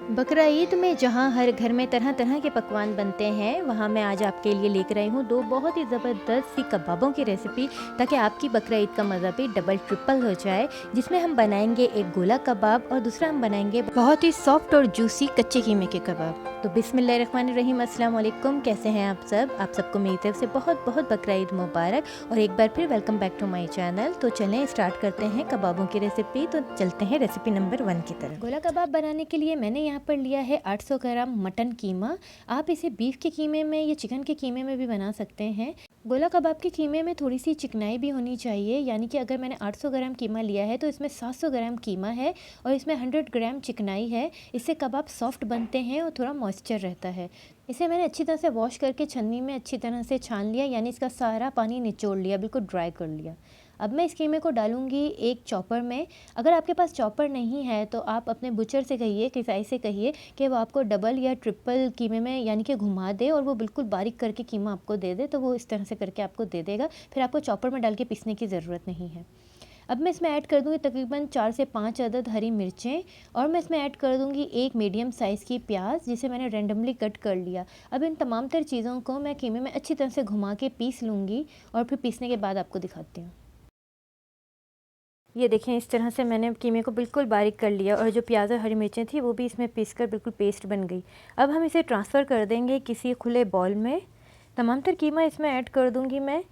बकरा ईद में जहाँ हर घर में तरह तरह के पकवान बनते हैं, वहाँ मैं आज आपके लिए लेकर आई हूँ दो बहुत ही ज़बरदस्त सी कबाबों की रेसिपी, ताकि आपकी बकरा ईद का मज़ा भी डबल ट्रिपल हो जाए। जिसमें हम बनाएंगे एक गोला कबाब और दूसरा हम बनाएंगे बहुत ही सॉफ्ट और जूसी कच्चे कीमे के कबाब। तो बिस्मिल्लाहिर्रहमानिर्रहीम, अस्सलाम वालेकुम। कैसे हैं आप सब? आप सबको मेरी तरफ से बहुत बहुत बकरा ईद मुबारक और एक बार फिर welcome back to my channel. तो चलें स्टार्ट करते हैं कबाबों की रेसिपी। तो चलते हैं रेसिपी नंबर 1 की तरफ। गोला कबाब बनाने के लिए मैंने यहाँ पर लिया है 800 ग्राम मटन कीमा। आप इसे बीफ के कीमे में या चिकन के कीमे में भी बना सकते हैं। गोला कबाब के कीमे में थोड़ी सी चिकनाई भी होनी चाहिए, यानी कि अगर मैंने 800 ग्राम कीमा लिया है तो इसमें 700 ग्राम कीमा है और इसमें 100 ग्राम चिकनाई है। इससे कबाब सॉफ्ट बनते हैं और थोड़ा मॉइस्चर रहता है। इसे मैंने अच्छी तरह से वॉश करके छन्नी में अच्छी तरह से छान लिया, यानी इसका सारा पानी निचोड़ लिया, बिल्कुल ड्राई कर लिया। अब मैं इस कीमे को डालूंगी एक चॉपर में। अगर आपके पास चॉपर नहीं है तो आप अपने बुचर से कहिए, किसाई से कहिए कि वो आपको डबल या ट्रिपल कीमे में यानी कि घुमा दे और वो बिल्कुल बारीक करके कीमा आपको दे दे, तो वो इस तरह से करके आपको दे देगा। फिर आपको चॉपर में डाल के पीसने की ज़रूरत नहीं है। अब मैं इसमें ऐड कर दूँगी तकरीबन 4 से 5 अदद हरी मिर्चें और मैं इसमें ऐड कर दूँगी एक मीडियम साइज़ की प्याज, जिसे मैंने रैंडमली कट कर लिया। अब इन तमाम तर चीज़ों को मैं कीमे में अच्छी तरह से घुमा के पीस लूँगी और फिर पीसने के बाद आपको दिखाती हूँ। ये देखें, इस तरह से मैंने कीमे को बिल्कुल बारीक कर लिया और जो प्याज और हरी मिर्चें थी वो भी इसमें पीसकर बिल्कुल पेस्ट बन गई। अब हम इसे ट्रांसफ़र कर देंगे किसी खुले बॉल में। तमाम तर कीमा इसमें ऐड कर दूंगी मैं।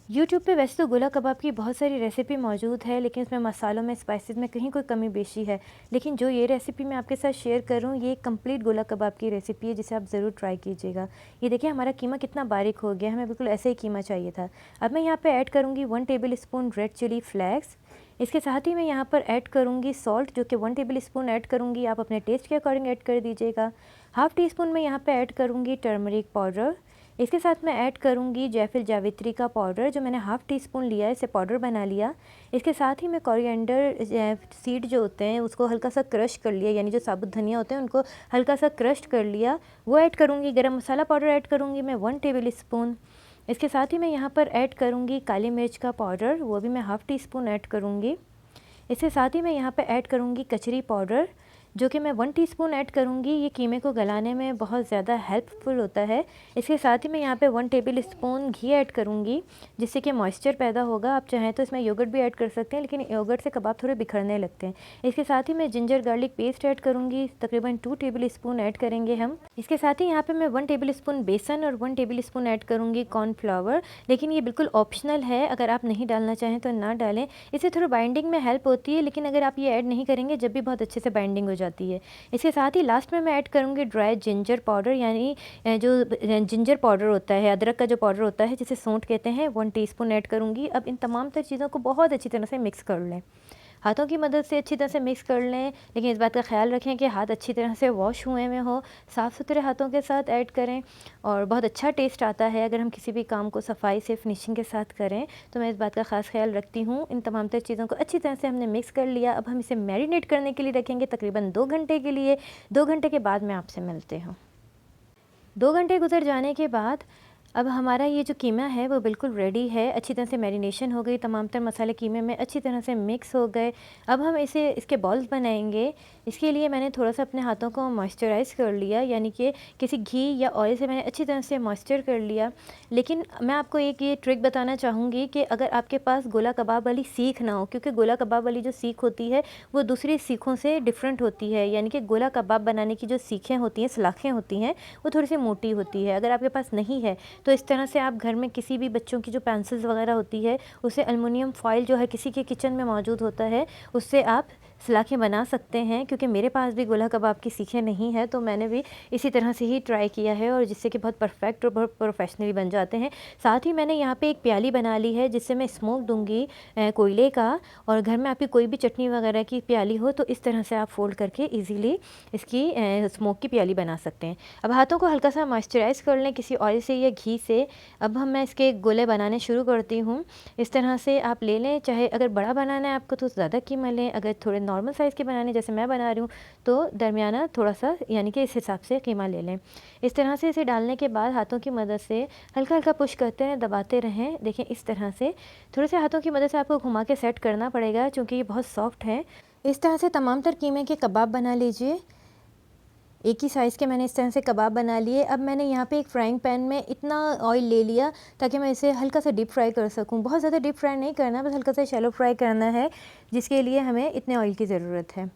यूट्यूब पे वैसे तो गोला कबाब की बहुत सारी रेसिपी मौजूद है, लेकिन इसमें मसालों में, स्पाइसेस में कहीं कोई कमी बेशी है। लेकिन जो ये रेसिपी मैं आपके साथ शेयर कर रहा हूँ, ये कंप्लीट गोला कबाब की रेसिपी है, जिसे आप ज़रूर ट्राई कीजिएगा। ये देखिए हमारा कीमा कितना बारीक हो गया, हमें बिल्कुल ऐसे ही कीमा चाहिए था। अब मैं यहाँ पर ऐड करूँगी 1 tablespoon red chilli flakes. इसके साथ ही मैं यहाँ पर ऐड करूँगी सॉल्ट, जो कि 1 टेबल स्पून ऐड करूँगी। आप अपने टेस्ट के अकॉर्डिंग ऐड कर दीजिएगा। हाफ़ टी स्पून मैं यहाँ पे ऐड करूँगी टर्मरिक पाउडर। इसके साथ मैं ऐड करूँगी जायफल जावित्री का पाउडर, जो मैंने हाफ़ टी स्पून लिया है, इसे पाउडर बना लिया। इसके साथ ही मैं कोरिएंडर सीड जो होते हैं उसको हल्का सा क्रश कर लिया, यानी जो साबुत धनिया होते हैं उनको हल्का सा क्रश कर लिया, वो ऐड करूँगी। गरम मसाला पाउडर ऐड करूँगी मैं 1 टेबल स्पून। इसके साथ ही मैं यहाँ पर ऐड करूँगी काली मिर्च का पाउडर, वो भी मैं हाफ़ टी स्पून ऐड करूँगी। इसके साथ ही मैं यहाँ पे ऐड करूँगी कचरी पाउडर, जो कि मैं 1 टीस्पून ऐड करूँगी। ये कीमे को गलाने में बहुत ज़्यादा हेल्पफुल होता है। इसके साथ ही मैं यहाँ पे 1 टेबल स्पून घी ऐड करूँगी, जिससे कि मॉइस्चर पैदा होगा। आप चाहें तो इसमें योगर्ट भी ऐड कर सकते हैं, लेकिन योगर्ट से कबाब थोड़े बिखरने लगते हैं। इसके साथ ही मैं जिंजर गार्लिक पेस्ट ऐड करूँगी, तकरीबन 2 टेबल स्पून ऐड करेंगे हम। इसके साथ ही यहाँ पर मैं 1 टेबल स्पून बेसन और 1 टेबल स्पून ऐड करूँगी कॉर्नफ्लावर, लेकिन ये बिल्कुल ऑप्शनल है, अगर आप नहीं डालना चाहें तो ना डालें। इससे थोड़ा बाइंडिंग में हेल्प होती है, लेकिन अगर आप ये ऐड नहीं करेंगे जब भी बहुत अच्छे से बाइंडिंग हो जाती है। इसके साथ ही लास्ट में मैं ऐड करूँगी ड्राई जिंजर पाउडर, यानी जो जिंजर पाउडर होता है, अदरक का जो पाउडर होता है जिसे सौंठ कहते हैं, 1 टीस्पून ऐड करूँगी। अब इन तमाम तर चीज़ों को बहुत अच्छी तरह से मिक्स कर लें, हाथों की मदद से अच्छी तरह से मिक्स कर लें। लेकिन इस बात का ख्याल रखें कि हाथ अच्छी तरह से वॉश हुए हुए हो, साफ़ सुथरे हाथों के साथ ऐड करें। और बहुत अच्छा टेस्ट आता है अगर हम किसी भी काम को सफाई से फिनिशिंग के साथ करें, तो मैं इस बात का ख़ास ख्याल रखती हूँ। इन तमाम तर चीज़ों को अच्छी तरह से हमने मिक्स कर लिया। अब हम इसे मैरिनेट करने के लिए रखेंगे तकरीबन 2 घंटे के लिए। 2 घंटे के बाद मैं आपसे मिलती हूँ। 2 घंटे गुजर जाने के बाद अब हमारा ये जो कीमा है वो बिल्कुल रेडी है। अच्छी तरह से मैरिनेशन हो गई, तमाम तर मसाले कीमे में अच्छी तरह से मिक्स हो गए। अब हम इसके बॉल्स बनाएंगे। इसके लिए मैंने थोड़ा सा अपने हाथों को मॉइस्चराइज़ कर लिया, यानी कि किसी घी या ऑयल से मैंने अच्छी तरह से मॉइस्चर कर लिया। लेकिन मैं आपको एक ये ट्रिक बताना चाहूँगी कि अगर आपके पास गोला कबाब वाली सीख ना हो, क्योंकि गोला कबाब वाली जो सीख होती है वो दूसरी सीखों से डिफरेंट होती है, यानी कि गोला कबाब बनाने की जो सीखें होती हैं, सलाखें होती हैं, वो थोड़ी सी मोटी होती है। अगर आपके पास नहीं है तो इस तरह से आप घर में किसी भी बच्चों की जो पेंसिल्स वगैरह होती है, उसे एल्युमिनियम फॉइल जो है किसी के किचन में मौजूद होता है, उससे आप सलाखें बना सकते हैं। क्योंकि मेरे पास भी गोला कबाब की सीखें नहीं है, तो मैंने भी इसी तरह से ही ट्राई किया है, और जिससे कि बहुत परफेक्ट और बहुत प्रोफेशनली बन जाते हैं। साथ ही मैंने यहाँ पे एक प्याली बना ली है, जिससे मैं स्मोक दूंगी कोयले का। और घर में आपकी कोई भी चटनी वगैरह की प्याली हो तो इस तरह से आप फोल्ड करके ईज़िली इसकी स्मोक की प्याली बना सकते हैं। अब हाथों को हल्का सा मॉइस्चराइज़ कर लें किसी ऑयल से या घी से। अब मैं इसके गोले बनाने शुरू करती हूँ। इस तरह से आप ले लें, चाहे अगर बड़ा बनाना है आपको तो ज़्यादा कीमा लें, अगर थोड़े नॉर्मल साइज़ के बनाने जैसे मैं बना रही हूँ तो दरमियाना थोड़ा सा, यानी कि इस हिसाब से कीमा ले लें। इस तरह से इसे डालने के बाद हाथों की मदद से हल्का हल्का पुश करते रहें, दबाते रहें। देखें इस तरह से थोड़े से हाथों की मदद से आपको घुमा के सेट करना पड़ेगा, क्योंकि ये बहुत सॉफ्ट है। इस तरह से तमाम तर कीमे के कबाब बना लीजिए। एक ही साइज़ के मैंने इस तरह से कबाब बना लिए। अब मैंने यहाँ पे एक फ्राइंग पैन में इतना ऑयल ले लिया ताकि मैं इसे हल्का सा डीप फ्राई कर सकूँ। बहुत ज़्यादा डीप फ्राई नहीं करना, बस हल्का सा शैलो फ्राई करना है, जिसके लिए हमें इतने ऑयल की ज़रूरत है।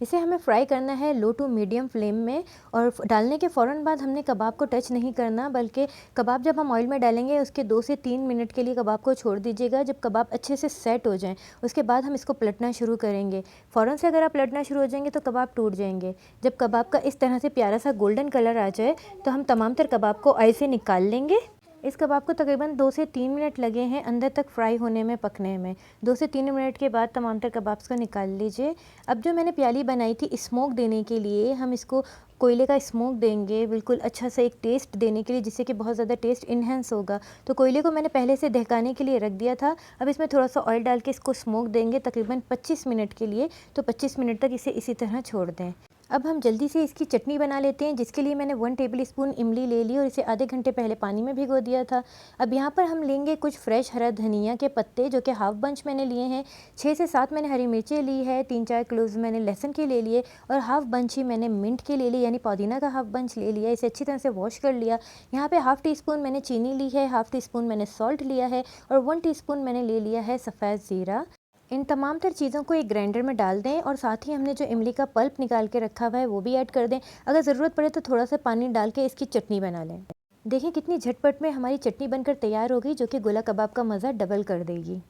इसे हमें फ्राई करना है लो टू मीडियम फ्लेम में, और डालने के फ़ौरन बाद हमने कबाब को टच नहीं करना, बल्कि कबाब जब हम ऑयल में डालेंगे उसके 2 से 3 मिनट के लिए कबाब को छोड़ दीजिएगा। जब कबाब अच्छे से सेट हो जाएं उसके बाद हम इसको पलटना शुरू करेंगे। फ़ौरन से अगर आप पलटना शुरू हो जाएंगे तो कबाब टूट जाएंगे। जब कबाब का इस तरह से प्यारा सा गोल्डन कलर आ जाए तो हम तमाम तर कबाब को ऑयल से निकाल लेंगे। इस कबाब को तकरीबन 2 से 3 मिनट लगे हैं अंदर तक फ्राई होने में, पकने में। 2 से 3 मिनट के बाद तमाम तर कबाब्स को निकाल लीजिए। अब जो मैंने प्याली बनाई थी स्मोक देने के लिए, हम इसको कोयले का स्मोक देंगे, बिल्कुल अच्छा सा एक टेस्ट देने के लिए, जिससे कि बहुत ज़्यादा टेस्ट इन्हेंस होगा। तो कोयले को मैंने पहले से दहकाने के लिए रख दिया था। अब इसमें थोड़ा सा ऑयल डाल के इसको स्मोक देंगे तकरीबन 25 मिनट के लिए। तो 25 मिनट तक इसे इसी तरह छोड़ दें। अब हम जल्दी से इसकी चटनी बना लेते हैं, जिसके लिए मैंने 1 टेबल स्पून इमली ले ली और इसे आधे घंटे पहले पानी में भिगो दिया था। अब यहाँ पर हम लेंगे कुछ फ्रेश हरा धनिया के पत्ते, जो कि हाफ बंच मैंने लिए हैं। 6 से 7 मैंने हरी मिर्चें ली है, 3-4 क्लोव्स मैंने लहसुन के ले लिए, और हाफ बंच ही मैंने मिंट के ले लिए, यानी पुदीना का हाफ बंच ले लिया। इसे अच्छी तरह से वॉश कर लिया। यहाँ पे हाफ़ टी स्पून मैंने चीनी ली है, हाफ़ टी स्पून मैंने सॉल्ट लिया है, और 1 टीस्पून मैंने ले लिया है सफ़ेद ज़ीरा। इन तमाम तर चीज़ों को एक ग्राइंडर में डाल दें, और साथ ही हमने जो इमली का पल्प निकाल के रखा हुआ है वो भी ऐड कर दें। अगर ज़रूरत पड़े तो थोड़ा सा पानी डाल के इसकी चटनी बना लें। देखें कितनी झटपट में हमारी चटनी बनकर तैयार हो गई, जो कि गोला कबाब का मज़ा डबल कर देगी।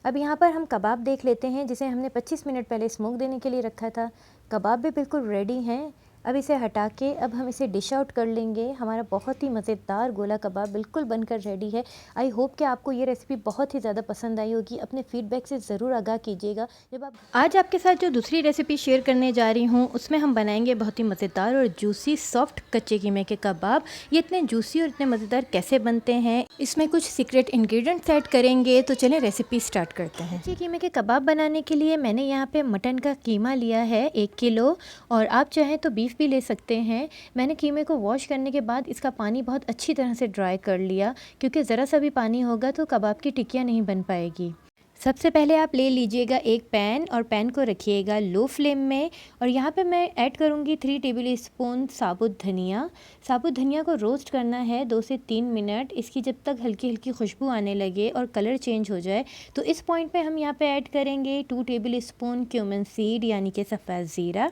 अब यहाँ पर हम कबाब देख लेते हैं, जिसे हमने 25 मिनट पहले स्मोक देने के लिए रखा था। कबाब भी बिल्कुल रेडी हैं। अब इसे हटा के अब हम इसे डिश आउट कर लेंगे। हमारा बहुत ही मज़ेदार गोला कबाब बिल्कुल बनकर रेडी है। आई होप कि आपको ये रेसिपी बहुत ही ज़्यादा पसंद आई होगी। अपने फीडबैक से ज़रूर आगाह कीजिएगा। जब आप आज आपके साथ जो दूसरी रेसिपी शेयर करने जा रही हूँ, उसमें हम बनाएंगे बहुत ही मज़ेदार और जूसी सॉफ्ट कच्चे कीमे के कबाब। ये इतने जूसी और इतने मज़ेदार कैसे बनते हैं, इसमें कुछ सीक्रेट इंग्रेडिएंट्स ऐड करेंगे। तो चलें रेसिपी स्टार्ट करते हैं। कच्चे कीमे के कबाब बनाने के लिए मैंने यहाँ पे मटन का कीमा लिया है 1 किलो, और आप चाहें तो बीफ भी ले सकते हैं। मैंने कीमे को वॉश करने के बाद इसका पानी बहुत अच्छी तरह से ड्राई कर लिया, क्योंकि ज़रा सा भी पानी होगा तो कबाब की टिक्कियाँ नहीं बन पाएगी। सबसे पहले आप ले लीजिएगा एक पैन, और पैन को रखिएगा लो फ्लेम में, और यहाँ पे मैं ऐड करूँगी 3 टेबल स्पून साबुत धनिया। साबुत धनिया को रोस्ट करना है 2 से 3 मिनट। इसकी जब तक हल्की हल्की खुशबू आने लगे और कलर चेंज हो जाए, तो इस पॉइंट पे हम यहाँ पे ऐड करेंगे 2 टेबल स्पून क्यूमिन सीड, यानी कि सफ़ेद ज़ीरा।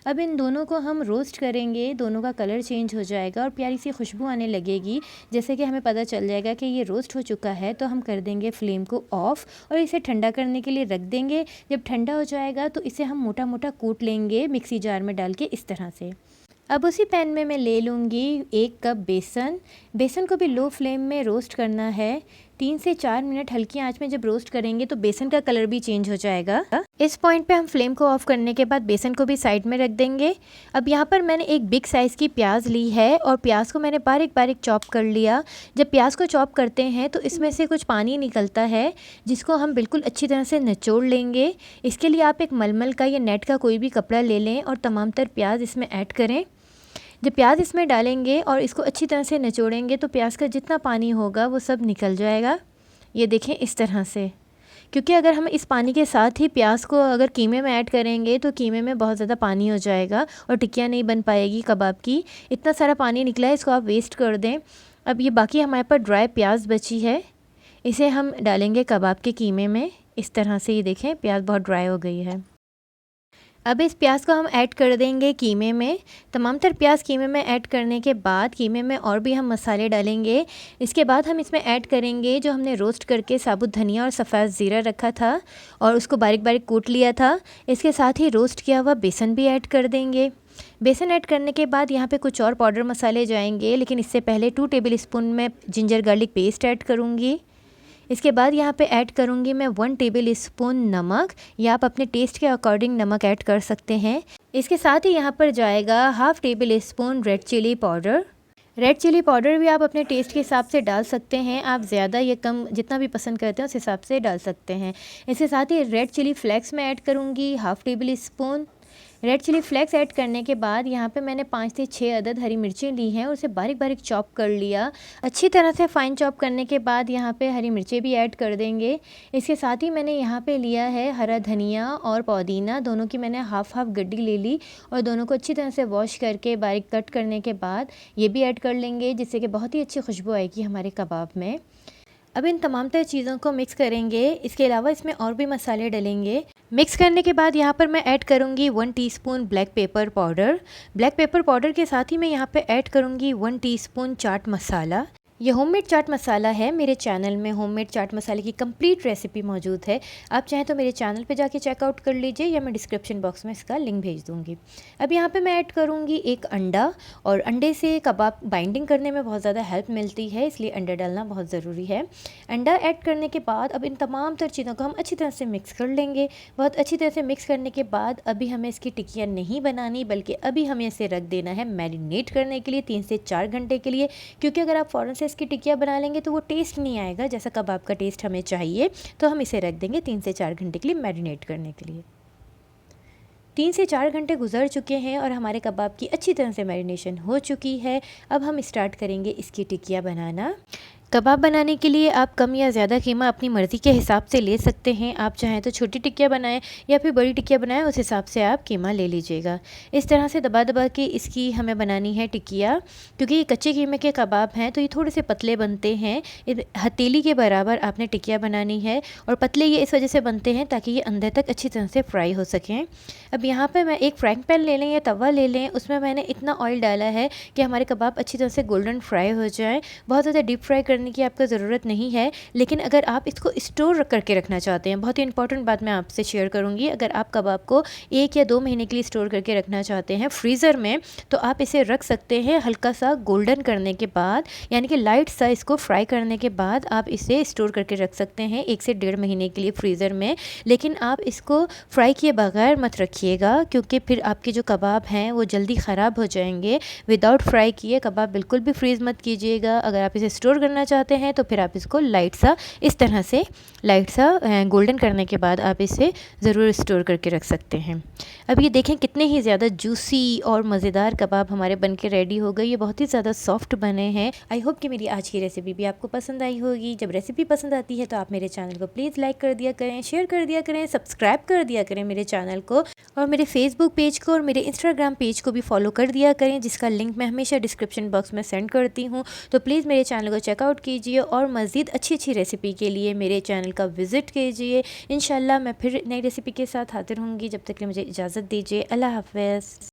अब इन दोनों को हम रोस्ट करेंगे, दोनों का कलर चेंज हो जाएगा और प्यारी सी खुशबू आने लगेगी। जैसे कि हमें पता चल जाएगा कि ये रोस्ट हो चुका है, तो हम कर देंगे फ्लेम को ऑफ़ और इसे ठंडा करने के लिए रख देंगे। जब ठंडा हो जाएगा तो इसे हम मोटा मोटा कूट लेंगे मिक्सी जार में डाल के, इस तरह से। अब उसी पैन में मैं ले लूँगी 1 कप बेसन। बेसन को भी लो फ्लेम में रोस्ट करना है। 3 से 4 मिनट हल्की आंच में जब रोस्ट करेंगे तो बेसन का कलर भी चेंज हो जाएगा। इस पॉइंट पे हम फ्लेम को ऑफ करने के बाद बेसन को भी साइड में रख देंगे। अब यहाँ पर मैंने एक बिग साइज़ की प्याज ली है, और प्याज को मैंने बारीक बारीक चॉप कर लिया। जब प्याज को चॉप करते हैं तो इसमें से कुछ पानी निकलता है, जिसको हम बिल्कुल अच्छी तरह से निचोड़ लेंगे। इसके लिए आप एक मलमल का या नेट का कोई भी कपड़ा ले लें और तमाम तर प्याज इसमें ऐड करें। जब प्याज इसमें डालेंगे और इसको अच्छी तरह से निचोड़ेंगे तो प्याज का जितना पानी होगा वो सब निकल जाएगा। ये देखें इस तरह से, क्योंकि अगर हम इस पानी के साथ ही प्याज को अगर कीमे में ऐड करेंगे तो कीमे में बहुत ज़्यादा पानी हो जाएगा और टिक्कियाँ नहीं बन पाएगी कबाब की। इतना सारा पानी निकला है, इसको आप वेस्ट कर दें। अब ये बाकी हमारे पास ड्राई प्याज बची है, इसे हम डालेंगे कबाब के कीमे में। इस तरह से ये देखें प्याज बहुत ड्राई हो गई है। अब इस प्याज को हम ऐड कर देंगे कीमे में। तमाम तर प्याज कीमे में ऐड करने के बाद कीमे में और भी हम मसाले डालेंगे। इसके बाद हम इसमें ऐड करेंगे जो हमने रोस्ट करके साबुत धनिया और सफ़ेद ज़ीरा रखा था और उसको बारीक बारीक कूट लिया था। इसके साथ ही रोस्ट किया हुआ बेसन भी ऐड कर देंगे। बेसन ऐड करने के बाद यहाँ पे कुछ और पाउडर मसाले जाएंगे, लेकिन इससे पहले 2 टेबल स्पून में जिंजर गार्लिक पेस्ट ऐड करूँगी। इसके बाद यहाँ पे ऐड करूँगी मैं 1 टेबल स्पून नमक, या आप अपने टेस्ट के अकॉर्डिंग नमक ऐड कर सकते हैं। इसके साथ ही यहाँ पर जाएगा half tablespoon red chilli powder. Red chilli powder भी आप अपने टेस्ट के हिसाब से डाल सकते हैं, आप ज़्यादा या कम जितना भी पसंद करते हैं उस हिसाब से डाल सकते हैं। इसके साथ ही रेड चिली फ्लेक्स में ऐड करूँगी half tablespoon. Red chilli flakes add करने के बाद यहाँ पे मैंने 5 से 6 अदद हरी मिर्चें ली हैं और उसे बारीक बारीक चॉप कर लिया। अच्छी तरह से फ़ाइन चॉप करने के बाद यहाँ पे हरी मिर्चें भी ऐड कर देंगे। इसके साथ ही मैंने यहाँ पे लिया है हरा धनिया और पुदीना, दोनों की मैंने हाफ़ हाफ़ गड्डी ले ली और दोनों को अच्छी तरह से वॉश करके बारीक कट करने के बाद ये भी ऐड कर लेंगे, जिससे कि बहुत ही अच्छी खुशबू आएगी हमारे कबाब में। अब इन तमाम तरह चीज़ों को मिक्स करेंगे। इसके अलावा इसमें और भी मसाले डलेंगे। मिक्स करने के बाद यहाँ पर मैं ऐड करूँगी 1 teaspoon black pepper powder. Black pepper powder के साथ ही मैं यहाँ पे ऐड करूँगी 1 टीस्पून चाट मसाला। ये होममेड चाट मसाला है। मेरे चैनल में होममेड चाट मसाले की कंप्लीट रेसिपी मौजूद है। आप चाहें तो मेरे चैनल पे जाके चेकआउट कर लीजिए या मैं डिस्क्रिप्शन बॉक्स में इसका लिंक भेज दूँगी। अब यहाँ पे मैं ऐड करूँगी एक अंडा और अंडे से कबाब बाइंडिंग करने में बहुत ज़्यादा हेल्प मिलती है, इसलिए अंडा डालना बहुत ज़रूरी है। अंडा ऐड करने के बाद अब इन तमाम तर चीज़ों को हम अच्छी तरह से मिक्स कर लेंगे। बहुत अच्छी तरह से मिक्स करने के बाद अभी हमें इसकी टिक्कियाँ नहीं बनानी, बल्कि अभी हमें इसे रख देना है मैरिनेट करने के लिए 3 से 4 घंटे के लिए, क्योंकि अगर आप फ़ौरन से इसकी टिक्कियाँ बना लेंगे तो वो टेस्ट नहीं आएगा जैसा कबाब का टेस्ट हमें चाहिए। तो हम इसे रख देंगे 3 से 4 घंटे के लिए मैरिनेट करने के लिए। 3 से 4 घंटे गुजर चुके हैं और हमारे कबाब की अच्छी तरह से मैरिनेशन हो चुकी है। अब हम स्टार्ट करेंगे इसकी टिक्कियाँ बनाना। कबाब बनाने के लिए आप कम या ज़्यादा कीमा अपनी मर्ज़ी के हिसाब से ले सकते हैं। आप चाहें तो छोटी टिक्कियाँ बनाएं या फिर बड़ी टिक्कियाँ बनाएं, उस हिसाब से आप कीमा ले लीजिएगा। इस तरह से दबा दबा के इसकी हमें बनानी है टिक्कियाँ। क्योंकि ये कच्चे कीमे के कबाब हैं तो ये थोड़े से पतले बनते हैं। हथेली के बराबर आपने टिक्कियाँ बनानी है और पतले ये इस वजह से बनते हैं ताकि ये अंदर तक अच्छी तरह से फ्राई हो सकें। अब यहाँ पर मैं एक फ्राइंग पैन ले लें या तवा ले लें, उसमें मैंने इतना ऑयल डाला है कि हमारे कबाब अच्छी तरह से गोल्डन फ्राई हो जाए। बहुत ज़्यादा डीप फ्राई करने की आपको ज़रूरत नहीं है, लेकिन अगर आप इसको स्टोर करके रखना चाहते हैं, बहुत ही इंपॉर्टेंट बात मैं आपसे शेयर करूंगी, अगर आप कबाब को 1 या 2 महीने के लिए स्टोर करके रखना चाहते हैं फ्रीज़र में, तो आप इसे रख सकते हैं हल्का सा गोल्डन करने के बाद, यानी कि लाइट सा इसको फ्राई करने के बाद आप इसे स्टोर करके रख सकते हैं 1 से 1.5 महीने के लिए फ्रीज़र में। लेकिन आप इसको फ्राई किए बगैर मत रखिएगा, क्योंकि फिर आपके जो कबाब हैं वो जल्दी ख़राब हो जाएंगे। विदाउट फ्राई किए कबाब बिल्कुल भी फ्रीज़ मत कीजिएगा। अगर आप इसे स्टोर करना चाहते हैं तो फिर आप इसको लाइट सा इस तरह से गोल्डन करने के बाद आप इसे ज़रूर स्टोर करके रख सकते हैं। अब ये देखें कितने ही ज़्यादा जूसी और मज़ेदार कबाब हमारे बन के रेडी हो गए। ये बहुत ही ज़्यादा सॉफ्ट बने हैं। आई होप कि मेरी आज की रेसिपी भी आपको पसंद आई होगी। जब रेसिपी पसंद आती है तो आप मेरे चैनल को प्लीज़ लाइक कर दिया करें, शेयर कर दिया करें, सब्सक्राइब कर दिया करें मेरे चैनल को, और मेरे फेसबुक पेज को और मेरे इंस्टाग्राम पेज को भी फॉलो कर दिया करें, जिसका लिंक मैं हमेशा डिस्क्रिप्शन बॉक्स में सेंड करती हूँ। तो प्लीज़ मेरे चैनल को चेकआउट कीजिए और मज़ीद अच्छी अच्छी रेसिपी के लिए मेरे चैनल का विज़िट कीजिए। इंशाल्लाह मैं फिर नई रेसिपी के साथ हाजिर होंगी। जब तक के लिए मुझे इजाज़त दीजिए। अल्लाह हाफ़िज़।